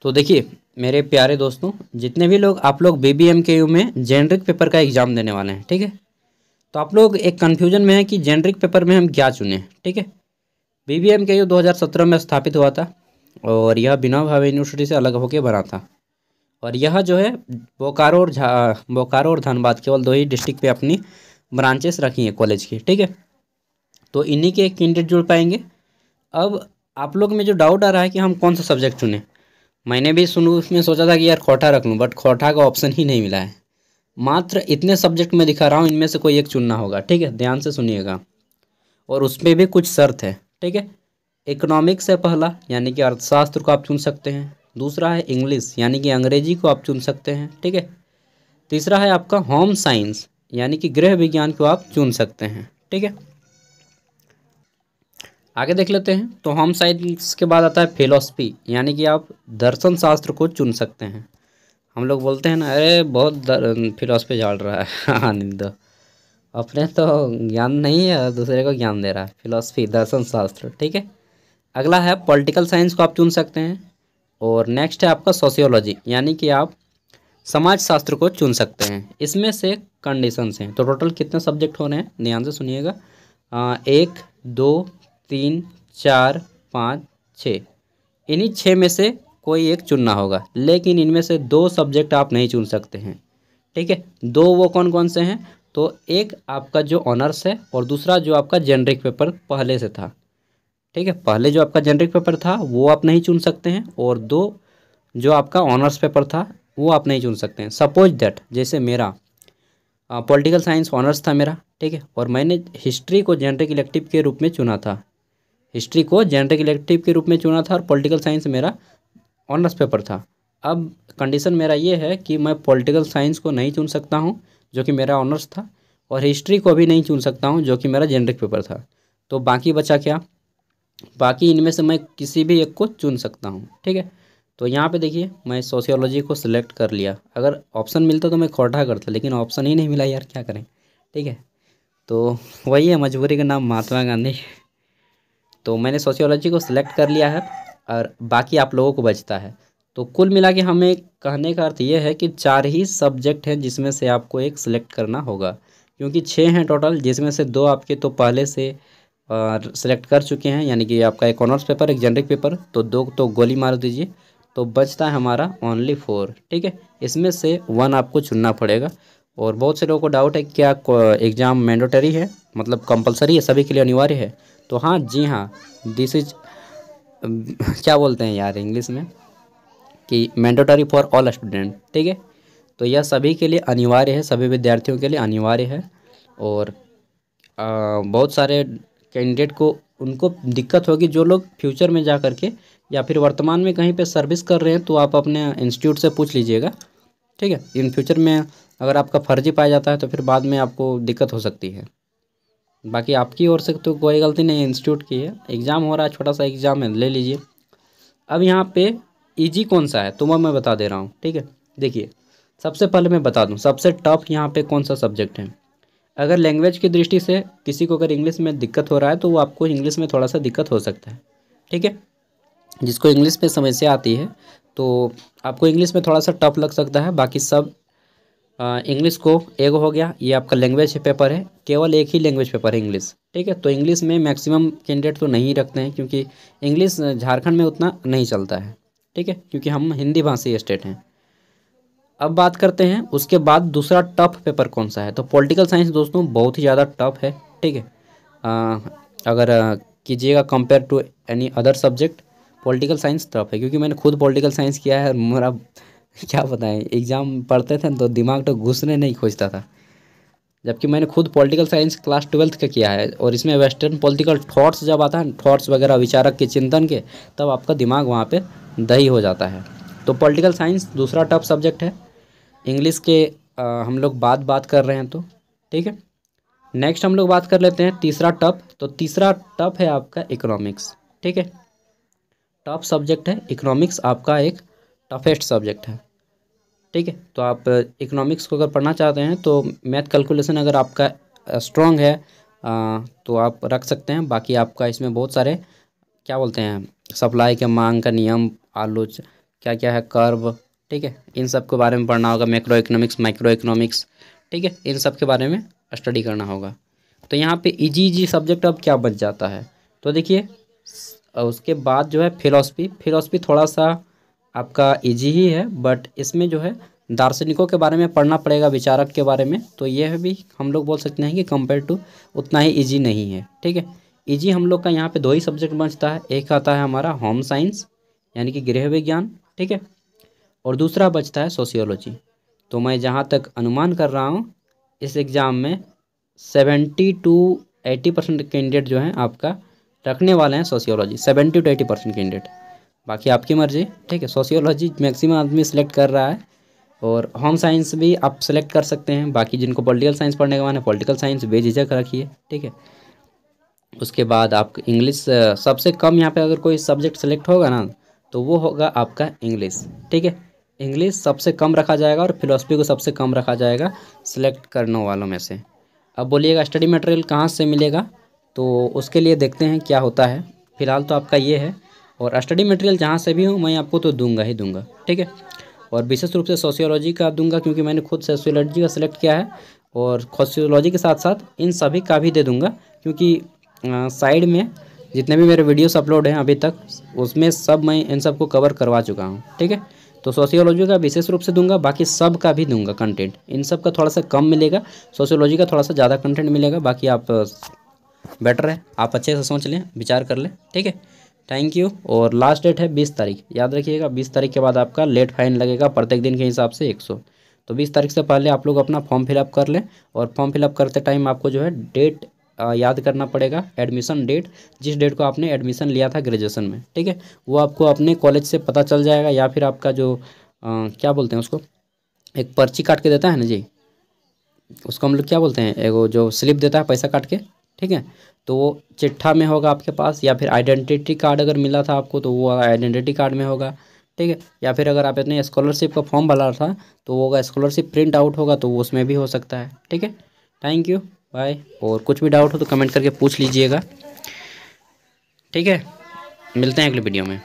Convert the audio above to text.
तो देखिए मेरे प्यारे दोस्तों, जितने भी लोग आप लोग BBMKU में जेनरिक पेपर का एग्ज़ाम देने वाले हैं, ठीक है। तो आप लोग एक कन्फ्यूजन में है कि जेनरिक पेपर में हम क्या चुनें, ठीक है। BBMKU 2017 में स्थापित हुआ था और यह विनोबा भावे यूनिवर्सिटी से अलग होकर बना था। और यह जो है बोकारो और धनबाद केवल दो ही डिस्ट्रिक्ट पे अपनी ब्रांचेस रखी हैं कॉलेज की, ठीक है। तो इन्हीं के एक कैंडिडेट जुड़ पाएंगे। अब आप लोग में जो डाउट आ रहा है कि हम कौन सा सब्जेक्ट चुनें, मैंने भी शुरू में सोचा था कि यार खोटा रख लूँ, बट खोटा का ऑप्शन ही नहीं मिला है। मात्र इतने सब्जेक्ट मैं दिखा रहा हूँ, इनमें से कोई एक चुनना होगा, ठीक है। ध्यान से सुनिएगा, और उसमें भी कुछ शर्त है, ठीक है। इकोनॉमिक्स है पहला, यानी कि अर्थशास्त्र को आप चुन सकते हैं। दूसरा है इंग्लिश, यानी कि अंग्रेजी को आप चुन सकते हैं, ठीक है। तीसरा है आपका होम साइंस, यानी कि गृह विज्ञान को आप चुन सकते हैं, ठीक है। आगे देख लेते हैं। तो होम साइंस के बाद आता है फिलोसफी, यानी कि आप दर्शन शास्त्र को चुन सकते हैं। हम लोग बोलते हैं ना, अरे बहुत फिलोसफी झाड़ रहा है हाँ नहीं तो अपने तो ज्ञान नहीं है, दूसरे को ज्ञान दे रहा है। फिलोसफी दर्शन शास्त्र, ठीक है। अगला है पॉलिटिकल साइंस को आप चुन सकते हैं। और नेक्स्ट है आपका सोशियोलॉजी, यानी कि आप समाज शास्त्र को चुन सकते हैं। इसमें से कंडीशंस हैं। तो टोटल कितने सब्जेक्ट हो रहे हैं, ध्यान से सुनिएगा। 1 2 3 4 5 6, इन्हीं 6 में से कोई एक चुनना होगा, लेकिन इनमें से 2 सब्जेक्ट आप नहीं चुन सकते हैं, ठीक है। 2 वो कौन कौन से हैं, तो एक आपका जो ऑनर्स है और दूसरा जो आपका जेनरिक पेपर पहले से था, ठीक है। पहले जो आपका जेनरिक पेपर था वो आप नहीं चुन सकते हैं, और 2 जो आपका ऑनर्स पेपर था वो आप नहीं चुन सकते हैं। सपोज दैट जैसे मेरा पॉलिटिकल साइंस ऑनर्स था मेरा, ठीक है, और मैंने हिस्ट्री को जेनरिक इलेक्टिव के रूप में चुना था। हिस्ट्री को जेनरिक इलेक्टिव के रूप में चुना था और पॉलिटिकल साइंस मेरा ऑनर्स पेपर था। अब कंडीशन मेरा ये है कि मैं पॉलिटिकल साइंस को नहीं चुन सकता हूँ जो कि मेरा ऑनर्स था, और हिस्ट्री को भी नहीं चुन सकता हूँ जो कि मेरा जेनरिक पेपर था। तो बाकी बचा क्या, बाकी इनमें से मैं किसी भी एक को चुन सकता हूँ, ठीक है। तो यहाँ पे देखिए मैं सोशियोलॉजी को सिलेक्ट कर लिया। अगर ऑप्शन मिलता तो मैं खोटा करता, लेकिन ऑप्शन ही नहीं मिला यार, क्या करें, ठीक है। तो वही है, मजबूरी का नाम महात्मा गांधी। तो मैंने सोशियोलॉजी को सिलेक्ट कर लिया है, और बाकी आप लोगों को बचता है। तो कुल मिला के हमें कहने का अर्थ ये है कि 4 ही सब्जेक्ट हैं जिसमें से आपको एक सिलेक्ट करना होगा, क्योंकि 6 हैं टोटल, जिसमें से 2 आपके तो पहले से सिलेक्ट कर चुके हैं, यानी कि आपका एक ऑनर्स पेपर एक जेनरिक पेपर, तो 2 तो गोली मार दीजिए। तो बचता है हमारा ओनली 4, ठीक है। इसमें से 1 आपको चुनना पड़ेगा। और बहुत से लोगों को डाउट है कि क्या एग्ज़ाम मैंडेटरी है, मतलब कंपलसरी है, सभी के लिए अनिवार्य है। तो हाँ जी हाँ, दिस इज क्या बोलते हैं यार इंग्लिश में, कि मैंडेटरी फॉर ऑल स्टूडेंट, ठीक है। तो यह सभी के लिए अनिवार्य है, सभी विद्यार्थियों के लिए अनिवार्य है। और बहुत सारे कैंडिडेट को उनको दिक्कत होगी, जो लोग फ्यूचर में जा करके या फिर वर्तमान में कहीं पे सर्विस कर रहे हैं, तो आप अपने इंस्टीट्यूट से पूछ लीजिएगा, ठीक है। इन फ्यूचर में अगर आपका फर्जी पाया जाता है तो फिर बाद में आपको दिक्कत हो सकती है। बाकी आपकी ओर से तो कोई गलती नहीं है, इंस्टीट्यूट की है। एग्ज़ाम हो रहा है, छोटा सा एग्ज़ाम है, ले लीजिए। अब यहाँ पे इजी कौन सा है तो वो मैं बता दे रहा हूँ, ठीक है। देखिए सबसे पहले मैं बता दूँ सबसे टफ यहाँ पे कौन सा सब्जेक्ट है। अगर लैंग्वेज की दृष्टि से किसी को अगर इंग्लिश में दिक्कत हो रहा है तो वो आपको इंग्लिश में थोड़ा सा दिक्कत हो सकता है, ठीक है। जिसको इंग्लिश में समस्या आती है तो आपको इंग्लिश में थोड़ा सा टफ लग सकता है। बाकी सब इंग्लिश को एक हो गया, ये आपका लैंग्वेज पेपर है, केवल एक ही लैंग्वेज पेपर है इंग्लिश, ठीक है। तो इंग्लिश में मैक्सिमम कैंडिडेट तो नहीं रखते हैं, क्योंकि इंग्लिश झारखंड में उतना नहीं चलता है, ठीक है, क्योंकि हम हिंदी भाषी स्टेट हैं। अब बात करते हैं उसके बाद दूसरा टफ पेपर कौन सा है। तो पॉलिटिकल साइंस दोस्तों बहुत ही ज़्यादा टफ है, ठीक है। अगर कीजिएगा compare to any other subject, political science tough है, क्योंकि मैंने खुद पॉलिटिकल साइंस किया है। मेरा क्या बताएं, एग्ज़ाम पढ़ते थे तो दिमाग तो घुसने नहीं खोजता था, जबकि मैंने खुद पॉलिटिकल साइंस क्लास 12th का किया है। और इसमें वेस्टर्न पॉलिटिकल थॉट्स जब आता है, थॉट्स वगैरह विचारक के चिंतन के, तब आपका दिमाग वहाँ पे दही हो जाता है। तो पॉलिटिकल साइंस दूसरा टफ सब्जेक्ट है। इंग्लिश के हम लोग बात कर रहे हैं तो ठीक है। नेक्स्ट हम लोग बात कर लेते हैं तीसरा टफ। तो तीसरा टफ है आपका इकोनॉमिक्स, ठीक है। टफ सब्जेक्ट है इकोनॉमिक्स, आपका एक टफेस्ट सब्जेक्ट है, ठीक है। तो आप इकोनॉमिक्स को अगर पढ़ना चाहते हैं तो मैथ कैलकुलेशन अगर आपका स्ट्रॉन्ग है तो आप रख सकते हैं। बाकी आपका इसमें बहुत सारे क्या बोलते हैं, सप्लाई के मांग का नियम, क्या क्या है कर्व, ठीक है, इन सब के बारे में पढ़ना होगा। मैक्रो इकोनॉमिक्स, माइक्रो इकोनॉमिक्स, ठीक है, इन सब के बारे में स्टडी करना होगा। तो यहाँ पे इजी इजी सब्जेक्ट अब क्या बच जाता है, तो देखिए उसके बाद जो है फिलॉसफी। फिलॉसफी थोड़ा सा आपका इजी ही है, बट इसमें जो है दार्शनिकों के बारे में पढ़ना पड़ेगा, विचारक के बारे में। तो यह भी हम लोग बोल सकते हैं कि कंपेयर टू उतना ही इजी नहीं है, ठीक है। इजी हम लोग का यहाँ पे 2 ही सब्जेक्ट बचता है। एक आता है हमारा होम साइंस यानी कि गृह विज्ञान, ठीक है, और दूसरा बचता है सोशियोलॉजी। तो मैं जहाँ तक अनुमान कर रहा हूँ इस एग्ज़ाम में 70 टू 80% कैंडिडेट जो हैं आपका रखने वाले हैं सोशियोलॉजी, 70 टू 80% कैंडिडेट। बाकी आपकी मर्ज़ी, ठीक है। सोशियोलॉजी मैक्सिमम आदमी सेलेक्ट कर रहा है, और होम साइंस भी आप सेलेक्ट कर सकते हैं। बाकी जिनको पॉलिटिकल साइंस पढ़ने का मन है, पॉलिटिकल साइंस बेझिझक रखिए, ठीक है। उसके बाद आप इंग्लिश, सबसे कम यहाँ पे अगर कोई सब्जेक्ट सेलेक्ट होगा ना तो वो होगा आपका इंग्लिश, ठीक है। इंग्लिश सबसे कम रखा जाएगा और फिलोसफी को सबसे कम रखा जाएगा सेलेक्ट करने वालों में से। अब बोलिएगा स्टडी मटेरियल कहाँ से मिलेगा, तो उसके लिए देखते हैं क्या होता है। फ़िलहाल तो आपका ये है, और स्टडी मटेरियल जहाँ से भी हो मैं आपको तो दूंगा ही दूंगा, ठीक है। और विशेष रूप से सोशियोलॉजी का दूंगा क्योंकि मैंने खुद सोशियोलॉजी का सिलेक्ट किया है, और सोशियोलॉजी के साथ साथ इन सभी का भी दे दूंगा, क्योंकि साइड में जितने भी मेरे वीडियोस अपलोड हैं अभी तक उसमें सब मैं इन सब को कवर करवा चुका हूँ, ठीक है। तो सोशियोलॉजी का विशेष रूप से दूंगा, बाकी सब का भी दूंगा कंटेंट। इन सब का थोड़ा सा कम मिलेगा, सोशियोलॉजी का थोड़ा सा ज़्यादा कंटेंट मिलेगा। बाकी आप बेटर है, आप अच्छे से सोच लें, विचार कर लें, ठीक है। Thank you. और लास्ट डेट है 20 तारीख, याद रखिएगा। 20 तारीख के बाद आपका लेट फाइन लगेगा प्रत्येक दिन के हिसाब से 100। तो 20 तारीख से पहले आप लोग अपना फॉर्म फिलअप कर लें, और फॉर्म फिलअप करते टाइम आपको जो है डेट याद करना पड़ेगा, एडमिशन डेट, जिस डेट को आपने एडमिशन लिया था ग्रेजुएशन में, ठीक है। वो आपको अपने कॉलेज से पता चल जाएगा, या फिर आपका जो क्या बोलते हैं उसको, एक पर्ची काट के देता है ना जी, उसको हम लोग क्या बोलते हैं, एगो जो स्लिप देता है पैसा काट के, ठीक है। तो वो चिट्ठा में होगा आपके पास, या फिर आइडेंटिटी कार्ड अगर मिला था आपको तो वो आइडेंटिटी कार्ड में होगा, ठीक है। या फिर अगर आप अपने स्कॉलरशिप का फॉर्म भरा था तो वो स्कॉलरशिप प्रिंट आउट होगा तो वो उसमें भी हो सकता है, ठीक है। Thank you, bye. और कुछ भी डाउट हो तो कमेंट करके पूछ लीजिएगा, ठीक है। मिलते हैं अगले वीडियो में।